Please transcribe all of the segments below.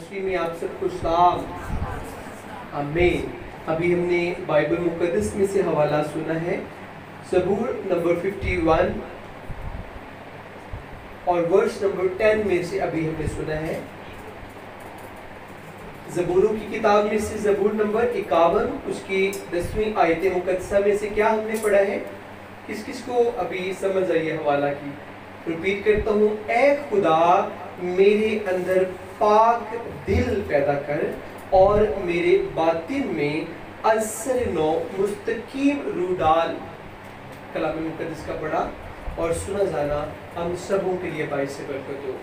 University में आप सबको सलाम। आमीन। अभी हमने बाइबल मुक़द्दस में से हवाला सुना है ज़बूर नंबर 51 और वर्स नंबर 10 में से अभी हमने सुना है। ज़बूरों की किताब में से ज़बूर नंबर 51 उसकी 10वीं आयत मुक़द्दसा में से क्या हमने पढ़ा है? किस किस को अभी समझ आई है हवाला की? रिपीट करता हूँ, ऐ खुदा मेरे अंदर पाक दिल पैदा कर और मेरे बातिन में असर नो मुस्तकीम रूह डाल। कलाम मुक़द्दस का पढ़ा और सुना जाना हम सबों के लिए बाइस से बरकत हो।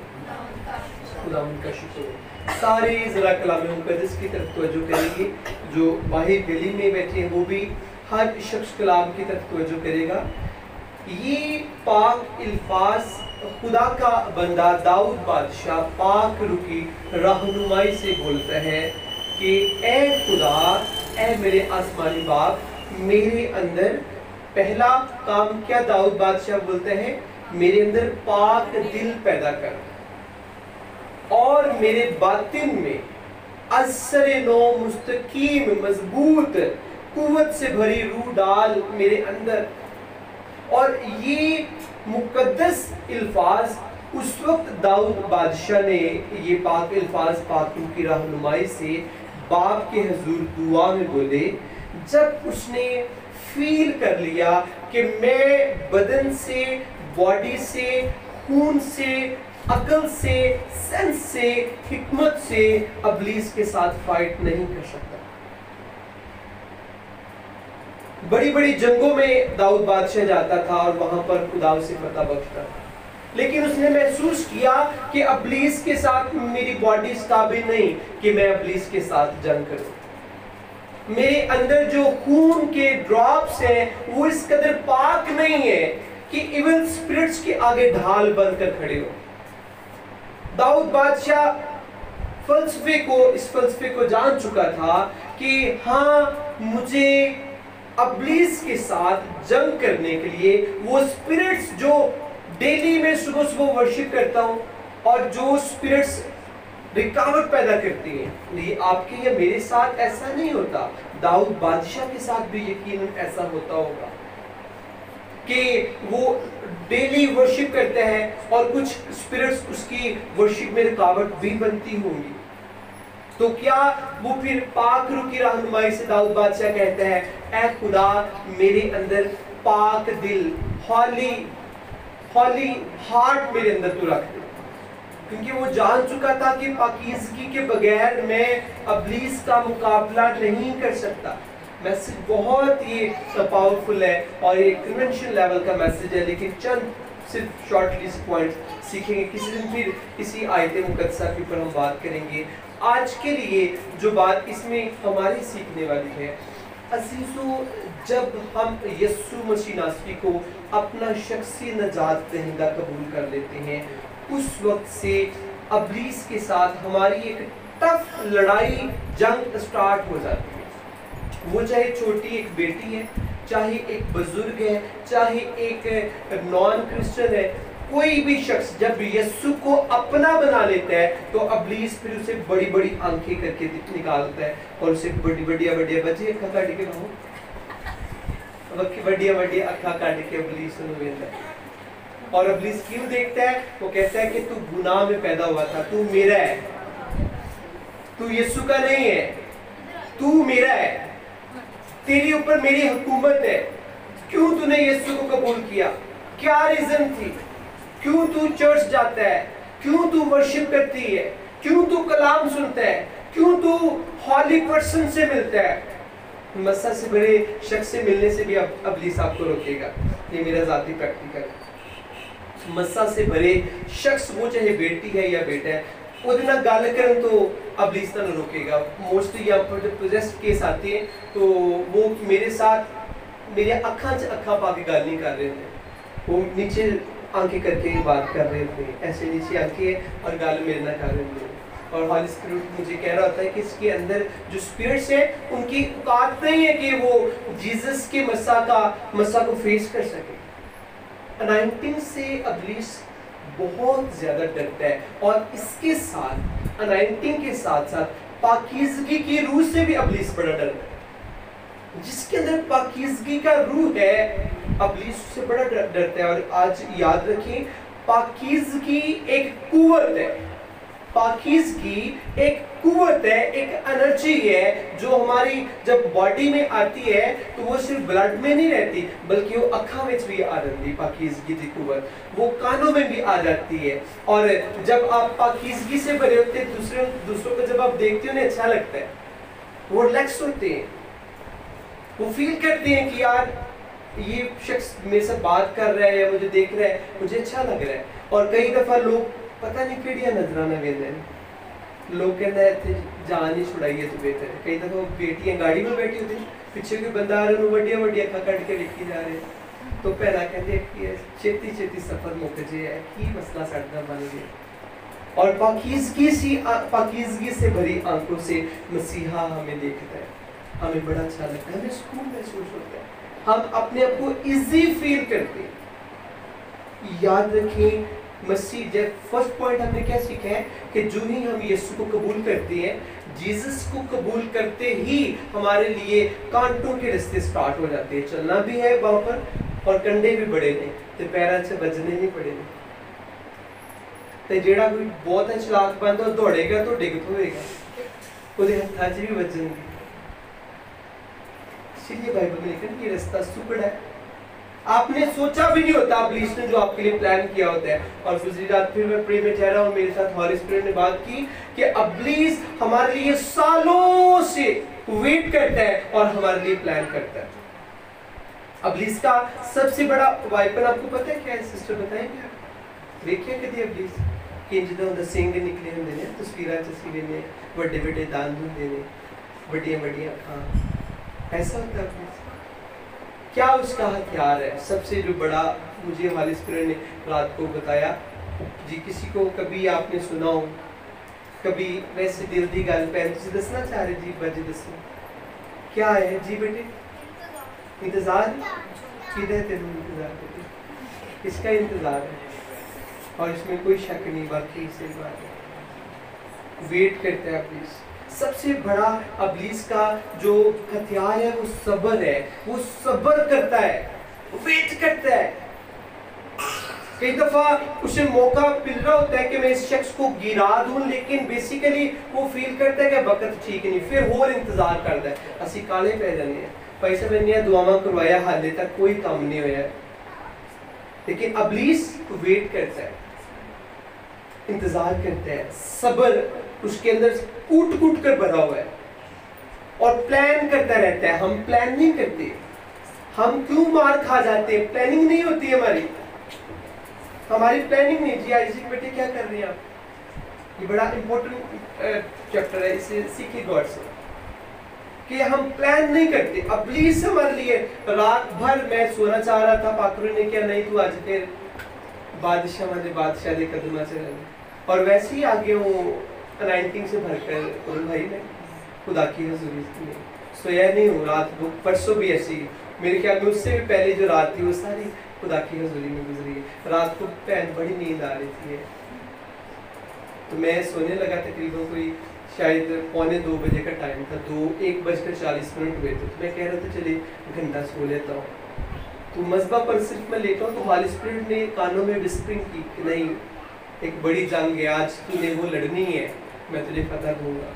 खुदा उनका शुक्र हो। सारे ज़रा कलाम मुक़द्दस की तरफ तवज्जो करेंगे। जो बाहर गली में बैठे हैं वो भी हर शख्स कलाम की तरफ तवज्जो करेगा। ये पाक अल्फाज खुदा का बंदा दाऊद बादशाह पाक रूह की रहनुमाई से बोलता है कि ऐ खुदा, ऐ मेरे आसमानी बाप, मेरे अंदर पहला काम क्या दाऊद बादशाह बोलते हैं? मेरे अंदर पाक दिल पैदा कर और मेरे बातिन में असर नो मुस्तकीम मजबूत कुव्वत से भरी रूह डाल मेरे अंदर। और ये मुक़द्दस अल्फाज उस वक्त दाऊद बादशाह ने ये पाक अल्फाज पाक रूह की रहनुमाई से बाप के हुजूर दुआ में बोले जब उसने फील कर लिया कि मैं बदन से, बॉडी से, खून से, अकल से, सेंस से, हिकमत से अबलीस के साथ फाइट नहीं कर सकता। बड़ी बड़ी जंगों में दाऊद बादशाह जाता था और वहां पर खुदा उसे फतह बख्शता था, लेकिन उसने महसूस किया कि अबलीस के साथ मेरी बॉडी इस काबिल नहीं कि मैं अबलीस के साथ जंग करूं। मेरे अंदर जो खून के ड्रॉप्स हैं वो इस कदर पाक नहीं है कि इविल स्पिरिट्स के आगे ढाल बनकर खड़े हो। दाऊद बादशाह इस फलसफे को जान चुका था कि हाँ, मुझे अबलीस के साथ जंग करने के लिए वो स्पिरिट्स जो डेली में सुबह सुबह वर्शिप करता हूँ और जो स्पिरिट्स रिकावट पैदा करती हैं, ये आपके या मेरे साथ ऐसा नहीं होता। दाऊद बादशाह के साथ भी यकीनन ऐसा होता होगा कि वो डेली वर्शिप करते हैं और कुछ स्पिरिट्स उसकी वर्शिप में रुकावट भी बनती होंगी। तो क्या वो फिर पाक रूह की रहनुमाई से दाऊद बादशाह कहता है, ऐ खुदा मेरे अंदर पाक दिल, हॉली हार्ट मेरे अंदर तू रख दे, क्योंकि वो जान चुका था कि पाकीज़गी के बगैर मैं अबलीस का मुकाबला नहीं कर सकता। मैसेज बहुत ही पावरफुल है और ये कन्वेंशन लेवल का मैसेज है, लेकिन चंद सिर्फ शॉर्टली पॉइंट्स सीखेंगे। किसी दिन फिर इसी आयत मुक़द्दसा के ऊपर हम बात करेंगे। आज के लिए जो बात इसमें हमारी सीखने वाली है, अज़ीज़ों, जब हम यीशु मसीह नासरी को अपना शख्सी नजात दहिंदा कबूल कर लेते हैं, उस वक्त से अबलीस के साथ हमारी एक टफ लड़ाई जंग स्टार्ट हो जाती है। वो चाहे छोटी एक बेटी है, चाहे एक बुजुर्ग है, चाहे एक नॉन क्रिश्चियन है, कोई भी शख्स जब यीशु को अपना बना लेता है तो अबलीस फिर उसे बड़ी बड़ी आंखें करके निकालता है और उसे बड़ी बढ़िया बच्चे अखा काट के रहो बढ़िया अखा काट के अबलीस है। और अबलीस क्यों देखता है? वो कहता है कि तू गुनाह में पैदा हुआ था, तू मेरा है, तू यीशु का नहीं है, तू मेरा है, तेरे ऊपर मेरी हुकूमत है। क्यों तूने यीशु को कबूल किया? क्या रीजन थी? क्यों तू चर्च जाता है? क्यों तू वर्शिप करती है? क्यों तू कलाम सुनता है? क्यों तू हॉली पर्सन से मिलता है? मस्सा से बड़े शख्स से मिलने से भी अबलीस आपको रोकेगा। ये मेरा जाती प्रैक्टिकल है। मस्सा से बड़े शख्स, वो चाहे बेटी है या बेटा है, ਉਹਦੇ ਨਾਲ ਗੱਲ ਕਰਨ ਤੋਂ अबलीस ਤੁਹਾਨੂੰ रोकेगा। मोस्टली यहाँ पर जब पोजेस्ड केस आते हैं तो वो मेरे साथ मेरे अखा च अखा पा के गल नहीं कर रहे थे, वो नीचे आंखें करके बात कर रहे थे, ऐसे नीचे आंखें और गाल मेरे ना कर रहे थे। और हॉली स्पिरिट मुझे कह रहा होता है कि इसके अंदर जो स्पिरिट्स है उनकी औकात नहीं है कि वो जीसस के मसा को फेस कर सके। अनाइंटिंग से अबलीस بہت زیادہ ڈرتا ہے، اور اس کے ساتھ انائنٹنگ کے ساتھ ساتھ پاکیزگی کی روح سے بھی ابلیس بڑا ڈرتا ہے۔ جس کے اندر پاکیزگی کا روح ہے ابلیس اس سے بڑا ڈرتا ہے۔ اور آج یاد رکھیں پاکیزگی ایک قوت ہے، پاکیزگی ایک قوت ہے، ایک انرجی ہے جو ہماری جب باڈی میں آتی ہے تو وہ صرف بلڈ میں نہیں رہتی بلکہ وہ اکھاں میں بھی آ جاتی ہے۔ پاکیزگی کی قوت وہ کانوں میں بھی آ جاتی ہے، اور جب آپ پاکیزگی سے بھرے ہوتے ہیں دوسروں کو جب آپ دیکھتے ہو انہیں اچھا لگتا ہے، وہ ریلیکس ہوتے ہیں، وہ فیل کرتے ہیں کہ یار یہ شخص میرے سے بات کر رہا ہے یا مجھے دیکھ رہا ہے، مجھے اچھا لگ رہا ہے۔ اور کئی دفعہ لوگ پتہ نہیں کیڑیاں نظرانہ ویندے ہیں، لوگ کہتے ہیں جان ہی چھڑائیے تو بہتر ہے۔ کئی دفعہ بیٹیاں گاڑی میں بیٹھی ہوتی ہیں، پیچھے کوئی بندہ آ رہا ہے، وڈیاں وڈیاں اکھاں کٹ کے لکھی جا رہے ہیں، تو پہلا کہتے ہیں کہ چھتی چھتی سفر مک جے ہے، کی مسئلہ سڑنا بن گیا۔ اور پاکیزگی سے بھری آنکھوں سے مسیحا ہمیں دیکھتا ہے، ہمیں بڑا اچھا لگتا ہے، ہمیں سکون محسوس ہوتا ہے، ہم اپنے آپ کو ایزی فیل کرتے ہیں۔ یاد رکھیں مسیح جب فرسٹ پوائنٹ ہم نے کیا سیکھا ہے کہ جو ہی ہم یسوع کو قبول کرتے ہیں، جیزس کو قبول کرتے ہی ہمارے لیے کانٹوں کے رستے سٹارٹ ہو جاتے ہیں، چلنا بھی ہے وہاں پر اور کنڈے بھی بڑے نے تے پیراں سے بجنے نہیں پڑے نے، تے جیڑا کوئی بہت چلاک بندہ دوڑے گا تو ڈگ پوے گا، وہ ہاتھاں چ بھی بجن گے۔ اسی لیے بائبل میں لکھا ہے یہ رستہ سکڑا ہے، آپ نے سوچا بھی نہیں ہوتا ابلیس نے جو آپ کے لیے پلان کیا ہوتا ہے۔ اور دوسری رات پھر میں پرے میں ٹھہرا اور میرے ساتھ ہالی اسپرٹ نے بات کی کہ ابلیس ہمارے لیے سالوں سے ویٹ کرتا ہے اور ہمارے لیے پلان کرتا ہے۔ ابلیس کا سب سے بڑا وائپن آپ کو پتہ ہے کیا ہے سسٹر بتائیں گے؟ دیکھیں کدی ابلیس کہ جدوں دا سنگ نکلے ہوندے نے تصویراں تصویریں نے بڑے بڑے دند ہوندے نے بڑیاں بڑیاں اکھاں، ایسا ہوتا ہے ابلیس۔ کیا اس کا ہتھیار ہے؟ سب سے جو بڑا مجھے ہالی اسپرٹ نے رات کو بتایا، جی کسی کو کبھی آپ نے سنا ہو کبھی ویسے دل دی گل پہ تسی دسنا چاہ رہے جی بجے دسنا کیا ہے جی بیٹے؟ انتظار کدھر تیرے انتظار کرتے اس کا انتظار ہے، اور اس میں کوئی شک نہیں، باقی سے بات ہے ویٹ کرتا ہے ابلیس۔ سب سے بڑا ابلیس کا جو ہتھیار ہے وہ صبر ہے، وہ صبر کرتا ہے، ویٹ کرتا ہے۔ کئی دفعہ اسے موقع مل رہا ہوتا ہے کہ میں اس شخص کو گرا دوں، لیکن بیسیکلی وہ فیل کرتا ہے کہ وقت ٹھیک نہیں، پھر اور انتظار کرتا ہے۔ اسی کالے پہ جانے ہیں بھائی صاحب نے دعاواں کروایا، حالے تک کوئی کام نہیں ہویا، لیکن ابلیس ویٹ کرتا ہے، انتظار کرتا ہے، صبر اس کے اندر کوٹ کوٹ کر بھرا ہوا ہے، اور پلان کرتا رہتا ہے۔ ہم پلان نہیں کرتے، ہم کیوں مار کھا جاتے ہیں؟ پلاننگ نہیں ہوتی ہماری پلاننگ نہیں۔ جی آئزیک بیٹے کیا کر رہے ہیں آپ؟ یہ بڑا امپورٹنٹ چیپٹر ہے، اسے سیکھیں غور سے کہ ہم پلان نہیں کرتے۔ ابلیس ہمارے لیے رات بھر میں سونا چاہ رہا تھا، پاکرو نے کیا نہیں تو آج پھر بادشاہ والے بادشاہ دے قدمہ سے رہے، اور ویسے ہی آگے وہ انائنٹنگ سے بھر کر بھائی میں خدا کی حضوری میں سویا نہیں ہوں، رات پرسوں بھی ایسی میرے خیال میں اس سے بھی پہلے جو رات تھی وہ ساری خدا کی حضوری میں گزری ہے۔ رات کو پہن بڑی نیند آ رہی تھی، تو میں سونے لگا تقریباً کوئی شاید 1:45 بجے کا ٹائم تھا، 1:40 ہوئے تھے، تو میں کہہ رہا تھا چلے گھنٹہ سو لیتا ہوں، تو مذبح پر صرف میں لیتا ہوں تو ہالی اسپرٹ نے کانوں میں وسپرنگ کی کہ نہیں ایک بڑی جنگ ہے، آج تو نے وہ لڑنی ہے، میں تجھے فتح دوں گا۔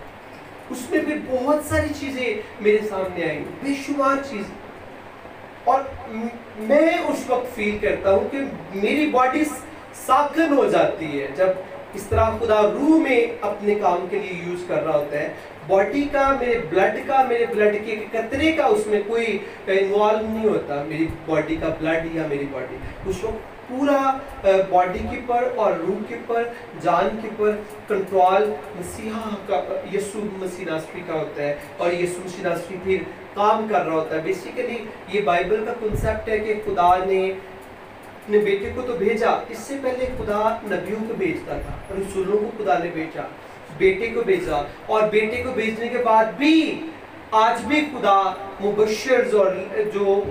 اس میں پھر بہت ساری چیزیں میرے سامنے آئیں، بے شمار چیز، اور میں اس وقت فیل کرتا ہوں کہ میری باڈی ساکن ہو جاتی ہے جب اس طرح خدا روح میں اپنے کام کے لیے یوز کر رہا ہوتا ہے۔ باڈی کا میرے بلڈ کے قطرے کا اس میں کوئی انوالو نہیں ہوتا، میری باڈی کا بلڈ یا میری باڈی اس وقت پورا باڈی کے پر اور روح کے پر جان کے پر کنٹرول مسیحا کا، یسوع مسیح ناصری کا ہوتا ہے، اور یسوع مسیح ناصری پھر کام کر رہا ہوتا ہے۔ بیسیکلی یہ بائبل کا کنسیپٹ ہے کہ خدا نے اپنے بیٹے کو تو بھیجا، اس سے پہلے خدا نبیوں کو بھیجتا تھا، رسولوں کو خدا نے بھیجا، بیٹے کو بھیجا، اور بیٹے کو بھیجنے کے بعد بھی آج بھی خدا مبشرز اور جو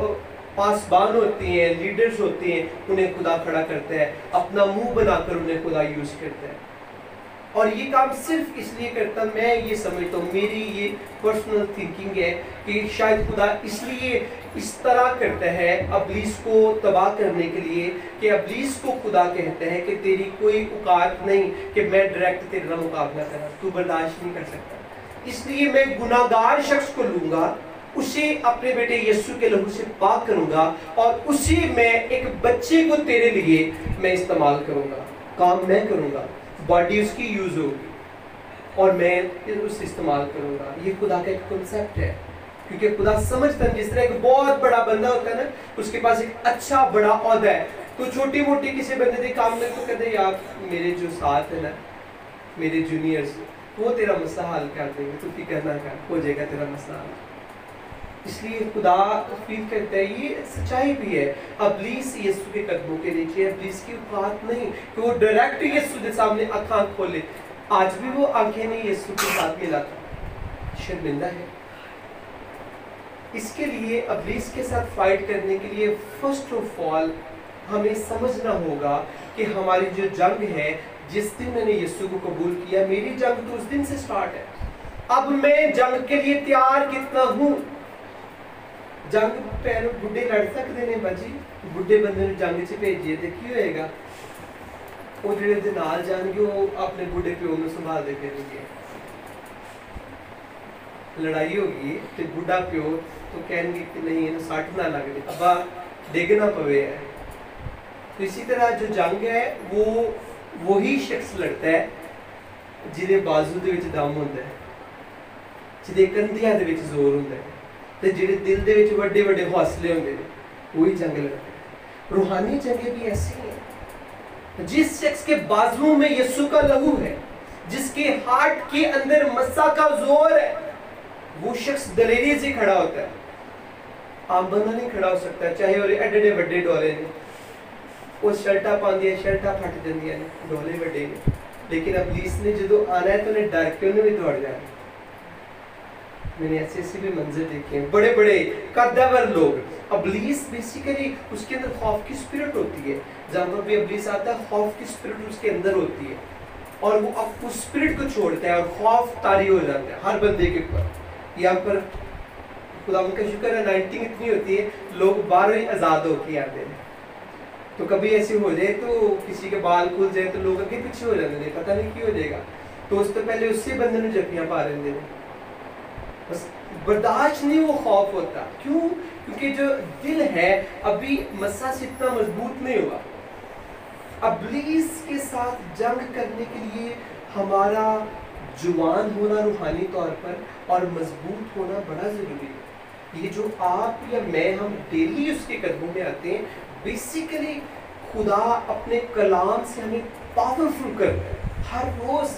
पासबान होते हैं, लीडर्स होते हैं, उन्हें खुदा खड़ा करता है, अपना मुंह बनाकर उन्हें खुदा यूज करता है। और ये काम सिर्फ इसलिए करता, मैं ये समझता हूँ, मेरी ये पर्सनल थिंकिंग है कि शायद खुदा इसलिए इस तरह करता है अबलीस को तबाह करने के लिए कि अबलीस को खुदा कहता है कि तेरी कोई औकात नहीं कि मैं डायरेक्ट तेरे नाल मुकाबला करा, तू बर्दाश्त नहीं कर सकता, इसलिए मैं गुनाहगार शख्स को लूंगा, उसे अपने बेटे यीशु के लहू से पाक करूंगा और उसी में एक बच्चे को तेरे लिए मैं इस्तेमाल करूंगा, काम मैं करूंगा, बॉडी उसकी यूज होगी और मैं उसे इस्तेमाल करूंगा। ये खुदा का एक कॉन्सेप्ट है, क्योंकि खुदा समझता है जिस तरह एक बहुत बड़ा बंदा होता है ना, उसके पास एक अच्छा बड़ा ओहदा है, तो छोटी मोटी किसी बंदे के काम में तो कहते यार मेरे जो साथ है ना, मेरे जूनियर्स, वो तेरा मसला हल कर देंगे, तू फिक्र ना कर, हो जाएगा तेरा मसला हल। इसलिए खुदा फील करता है, ये सच्चाई भी है, अबलीस यीशु के कदमों के नीचे, अबलीस की औकात नहीं कि वो डायरेक्ट यीशु के सामने आंखें खोले। आज भी वो आंखें नहीं यीशु के साथ मिला था, शर्मिंदा है। इसके लिए अबलीस के साथ फाइट करने के लिए फर्स्ट ऑफ ऑल हमें समझना होगा कि हमारी जो जंग है, जिस दिन मैंने यीशु को कबूल किया, मेरी जंग तो उस दिन से स्टार्ट है। अब मैं जंग के लिए तैयार कितना हूँ। जंग पैर बुढ़े लड़ सकते हैं बाजी, बुढ़े बंदे जंग च भेजिए तो की होएगा, वो जो नाल जाएंगे वो अपने बुढ़े प्यो को संभाल दे फिरेंगे। लड़ाई होगी तो बुढ़ा प्यो तो कहेंगे कि नहीं इन्हें सट ना लगे, अब्बा डिग ना पवे है। तो इसी तरह जो जंग है वो वही शख्स लड़ता है जिहदे बाजू दे विच दम हुंदा है, जिहदे कंधियां दे विच जोर हुंदा है, ते जिहदे दिल दे विच वड्डे वड्डे हौसले हुंदे ने, वही जंग लड़ता है। रूहानी जंगें भी ऐसी हैं। जिस शख्स के बाजुओं में यीशु का लहू है, जिसके हार्ट के अंदर मस्सा का जोर है, वो शख्स दलेरी से खड़ा होता है। आम बंदा नहीं खड़ा हो सकता, चाहे वो एडे वड्डे डोले ने, वो शर्टा पांदी है, शर्टा फट जाती है, डोले वड्डे ने, लेकिन अबलीस ने जो आना है तो उन्हें डर के उन्हें भी दौड़ जाना। मैंने ऐसे ऐसे भी मंजर देखे हैं, बड़े बड़े कद्दावर लोग। अबलीस बेसिकली उसके अंदर खौफ की स्पिरिट होती है, जहाँ पर भी अबलीस आता है खौफ की स्पिरिट उसके अंदर होती है, और वो अब उस स्पिरिट को छोड़ता है और खौफ तारी हो जाता है हर बंदे के ऊपर। यहाँ पर खुदा का शुक्र है, 19 इतनी होती है, लोग बाहर ही आज़ाद होके आते हैं। तो कभी ऐसे हो जाए तो किसी के बाल खुल जाए तो लोग आगे पीछे हो जाते हैं, पता नहीं क्यों हो जाएगा, तो उससे पहले उससे बंदे ने जपियां पा रहे हैं, बस बर्दाश्त नहीं वो खौफ होता। क्यों? क्योंकि जो दिल है अभी मस्सा से इतना मजबूत नहीं हुआ। अबलीस के साथ जंग करने के लिए हमारा जुबान होना रूहानी तौर पर और मजबूत होना बड़ा जरूरी है। ये जो आप या मैं हम डेली उसके कदमों में आते हैं, बेसिकली खुदा अपने कलाम से हमें पावरफुल करता है हर रोज।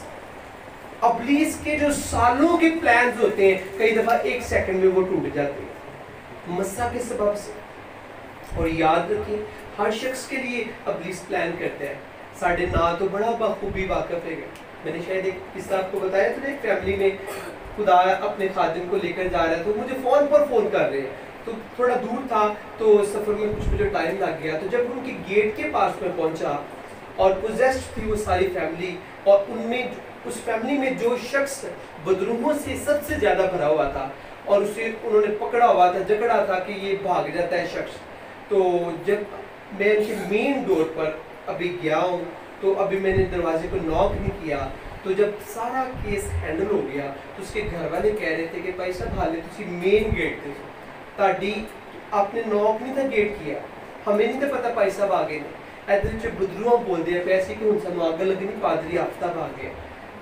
अबलीस के जो सालों के प्लान्स होते हैं, कई दफा एक सेकंड में वो टूट जाते हैं मस्सा के सबब से। और याद रखें, हर शख्स के लिए अबलीस प्लान करता है। साढ़े ना तो बड़ा बखूबी वाकफ है। मैंने शायद एक किस्सा आपको बताया था, एक फैमिली में खुदा अपने खादिम को लेकर जा रहा है, तो मुझे फ़ोन पर फ़ोन कर रहे हैं, तो थोड़ा दूर था, तो सफ़र में कुछ मुझे टाइम लग गया। तो जब उनके गेट के पास में पहुंचा और पोजेस्ड थी वो सारी फैमिली, और उनमें उस फैमिली में जो शख्स बदरूहों से सबसे ज़्यादा भरा हुआ था और उसे उन्होंने पकड़ा हुआ था, जकड़ा था कि ये भाग जाता है शख्स। तो जब मैं उनके मेन डोर पर अभी गया हूँ, तो अभी मैंने दरवाजे को नॉक नहीं किया, तो जब सारा केस हैंडल हो गया तो उसके घर वाले कह रहे थे कि भाई साहब हाले तुसी मेन गेट थे, ताड़ी आपने नॉक नहीं था गेट किया, हमें नहीं था पता भाई साहब आ गए ने। इधर बदरूआ बोल दिया पैसे कि हुण सानू अग लगनी, पादरी हफ्ता आ गया।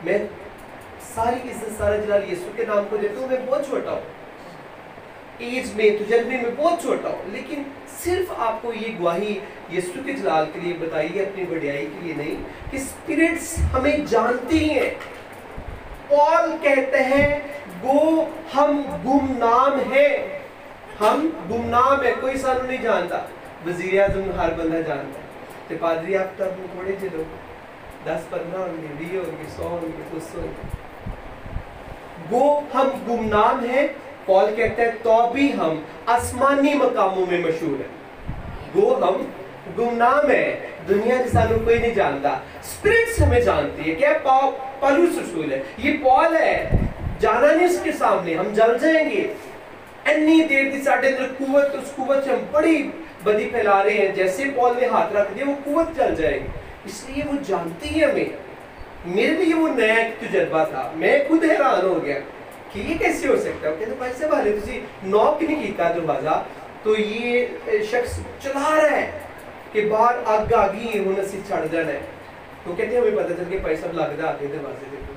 मैं सारी इज्जत सारा जलाल यीशु के नाम को देता हूँ। मैं बहुत छोटा हूँ एज में, तजर्बे में बहुत छोटा हूँ, लेकिन सिर्फ आपको ये गवाही यीशु के जलाल के लिए बताई है, अपनी बढ़ियाई के लिए नहीं, कि स्पिरिट्स हमें जानती हैं। पॉल कहते हैं गो हम गुमनाम हैं, हम गुमनाम है, कोई सानू नहीं जानता। वजीर आज़म हर बंदा जानता है, तो पादरी आप तब थोड़े जे लोग 10-15 होंगे, 20 होंगे, 100 होंगे, 200 होंगे। गो हम गुमनाम हैं, پال کہتا ہے تو بھی ہم آسمانی مقاموں میں مشہور ہیں، گو ہم گمنام ہے، دنیا نے سانو کوئی نہیں جانتا، اسپرٹس ہمیں جانتی ہے. کیا پالوس رسول ہے، یہ پال ہے، جانا نہیں اس کے سامنے، ہم جل جائیں گے. اتنی دیر دی ساڈے اندر قوت، اس قوت سے ہم بڑی بدی پھیلا رہے ہیں. جیسے پال نے ہاتھ رکھ دیا وہ قوت چل جائے گی، اس لیے وہ جانتی ہے ہمیں. میرے لیے وہ نیا ایک تجربہ تھا، میں خود حیران ہو گیا کہ یہ کیسے ہو سکتا ہے. کہتے بھائی صاحب حالے تسی نوک نہیں کیتا دروازہ تو یہ شخص چلا رہا ہے کہ باہر آگ آ گئی ہے، ہن اسی چھڑ جانا ہے. تو کہتے ہیں ہمیں پتہ چل کے بھائی صاحب لگدا آگے دروازے دیکھو.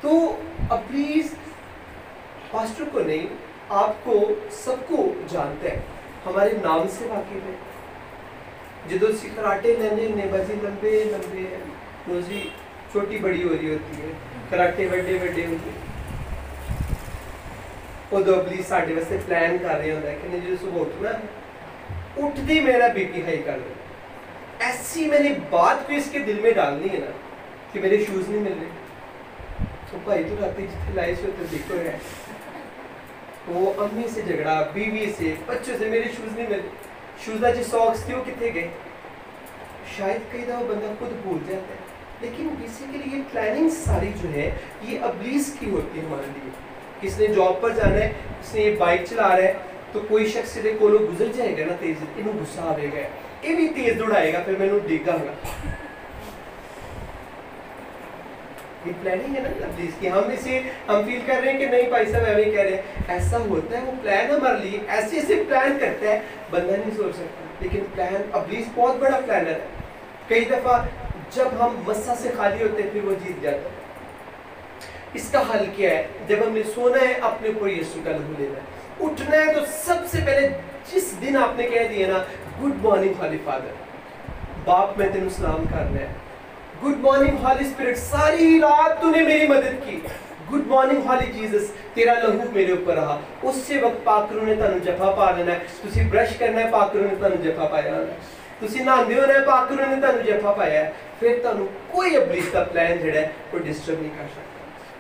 تو اب پلیز پاسٹر کو نہیں، آپ کو سب کو جانتا ہے، ہمارے نام سے واقف ہے. جدو سی کراٹے لینے نے بازی لمبے لمبے روزی چھوٹی بڑی ہو رہی ہوتی ہے، کراٹے بڑے بڑے ہوتے ہیں. ادو ابلیس ساڈے واسطے پلان کر رہے ہوتا ہے کہ نہیں جب صبح اٹھنا ہے، اٹھتے میرا بی پی ہائی کر دے. ایسی میں نے بات کوئی اس کے دل میں ڈالنی ہے نا کہ میرے شوز نہیں مل رہے. تو بھائی تو رات جتنے لائے سے تو دیکھو ہے، وہ امی سے جھگڑا، بیوی سے، بچوں سے، میرے شوز نہیں ملے. شوزہ جو ساکس تھے وہ کتنے گئے. شاید کئی دفعہ بندہ خود بھول جاتا ہے، لیکن بیسیکلی یہ پلاننگ ساری جو ہے یہ ابلیس کی ہوتی ہے ہمارے لیے. کس نے جاب پر جانا ہے، کس نے یہ بائک چلا رہا ہے تو کوئی شخص سے کولو گزر جائے گا نا تیز، انہوں غصہ آئے گا، یہ بھی تیز دوڑائے گا، پھر میں انہوں ڈیگا گا. یہ پلاننگ ہے نا ابلیس کی. ہم اسے ہم فیل کر رہے ہیں کہ نہیں بھائی صاحب ایویں کہہ رہے ہیں، ایسا ہوتا ہے. وہ پلان ہمارے لیے ایسے ایسے پلان کرتا ہے بندہ نہیں سوچ سکتا. لیکن پلان ابلیس بہت بڑا پلانر ہے. کئی دفعہ جب ہم مسا سے خالی ہوتے ہیں پھر وہ جیت جاتا ہے. اس کا حل کیا ہے؟ جب ہم نے سونا ہے اپنے اوپر یسوع کا لہو لینا ہے. اٹھنا ہے تو سب سے پہلے جس دن آپ نے کہہ دیا نا گڈ مارننگ ہالی فادر، باپ میں تینوں سلام کرنا ہے. گڈ مارننگ ہالی اسپرٹ، ساری رات تو نے میری مدد کی. گڈ مارننگ ہالی جیزس، تیرا لہو میرے اوپر رہا. اس سے وقت پاکروں نے تانوں جفا پا لینا ہے. تسی برش کرنا ہے پاکروں نے تانوں جفا پایا ہے. تسی نہاندے ہونا ہے پاکروں نے تانوں جفا پایا ہے. پھر تانوں کوئی ابلیس کا پلان جڑا ہے وہ ڈسٹرب نہیں کر سکتا.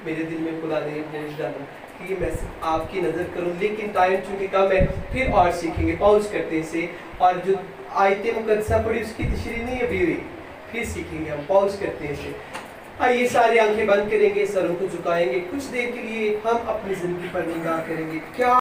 میرے دل میں خدا نے بوجھ ڈالا کہ یہ میسج آپ کی نظر کروں، لیکن ٹائم چونکہ کم ہے پھر اور سیکھیں گے. پاؤز کرتے ہیں اسے، اور جو آیت مقدسہ پڑھی اس کی تشریح نہیں ابھی ہوئی، پھر سیکھیں گے. ہم پاؤز کرتے ہیں اسے. آئیے ساری آنکھیں بند کریں گے، سروں کو جھکائیں گے، کچھ دیر کے لیے ہم اپنی زندگی پر نگاہ کریں گے. کیا